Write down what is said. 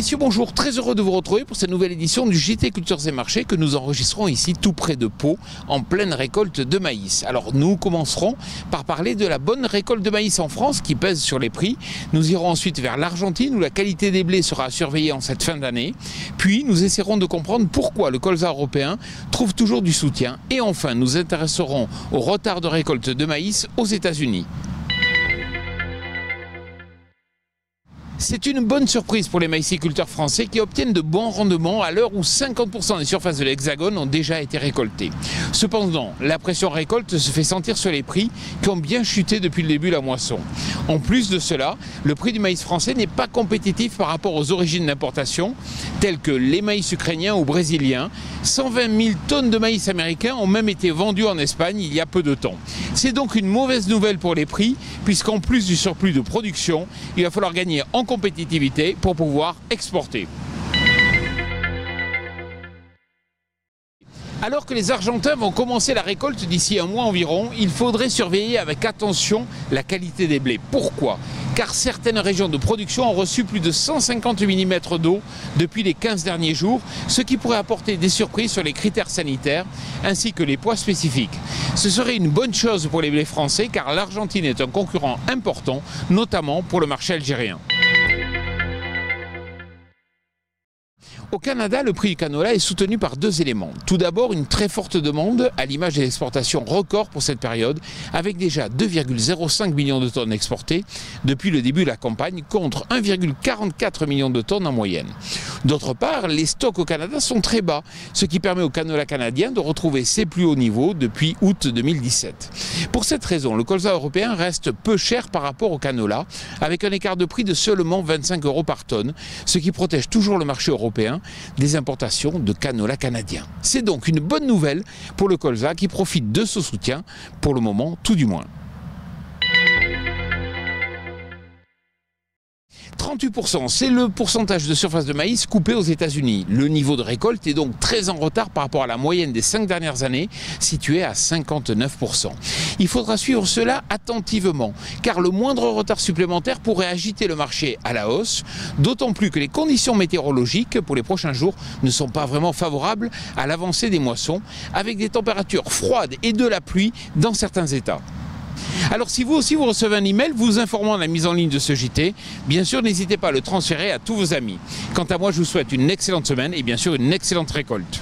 Messieurs, bonjour, très heureux de vous retrouver pour cette nouvelle édition du JT Cultures et Marchés que nous enregistrons ici tout près de Pau, en pleine récolte de maïs. Alors nous commencerons par parler de la bonne récolte de maïs en France qui pèse sur les prix. Nous irons ensuite vers l'Argentine où la qualité des blés sera surveillée en cette fin d'année. Puis nous essaierons de comprendre pourquoi le colza européen trouve toujours du soutien. Et enfin, nous intéresserons au retard de récolte de maïs aux États-Unis. C'est une bonne surprise pour les maïsiculteurs français qui obtiennent de bons rendements à l'heure où 50% des surfaces de l'Hexagone ont déjà été récoltées. Cependant, la pression récolte se fait sentir sur les prix qui ont bien chuté depuis le début de la moisson. En plus de cela, le prix du maïs français n'est pas compétitif par rapport aux origines d'importation, telles que les maïs ukrainiens ou brésiliens. 120 000 tonnes de maïs américain ont même été vendues en Espagne il y a peu de temps. C'est donc une mauvaise nouvelle pour les prix, puisqu'en plus du surplus de production, il va falloir gagner en compétitivité pour pouvoir exporter. Alors que les Argentins vont commencer la récolte d'ici un mois environ, il faudrait surveiller avec attention la qualité des blés. Pourquoi ? Car certaines régions de production ont reçu plus de 150 mm d'eau depuis les 15 derniers jours, ce qui pourrait apporter des surprises sur les critères sanitaires ainsi que les poids spécifiques. Ce serait une bonne chose pour les blés français car l'Argentine est un concurrent important, notamment pour le marché algérien. Au Canada, le prix du canola est soutenu par deux éléments. Tout d'abord, une très forte demande, à l'image des exportations records pour cette période, avec déjà 2,05 millions de tonnes exportées depuis le début de la campagne, contre 1,44 million de tonnes en moyenne. D'autre part, les stocks au Canada sont très bas, ce qui permet au canola canadien de retrouver ses plus hauts niveaux depuis août 2017. Pour cette raison, le colza européen reste peu cher par rapport au canola, avec un écart de prix de seulement 25 € par tonne, ce qui protège toujours le marché européen des importations de canola canadien. C'est donc une bonne nouvelle pour le colza qui profite de ce soutien, pour le moment tout du moins. 38%, c'est le pourcentage de surface de maïs coupé aux États-Unis. Le niveau de récolte est donc très en retard par rapport à la moyenne des 5 dernières années, située à 59%. Il faudra suivre cela attentivement, car le moindre retard supplémentaire pourrait agiter le marché à la hausse, d'autant plus que les conditions météorologiques pour les prochains jours ne sont pas vraiment favorables à l'avancée des moissons, avec des températures froides et de la pluie dans certains États. Alors si vous aussi vous recevez un email vous informant de la mise en ligne de ce JT, bien sûr n'hésitez pas à le transférer à tous vos amis. Quant à moi je vous souhaite une excellente semaine et bien sûr une excellente récolte.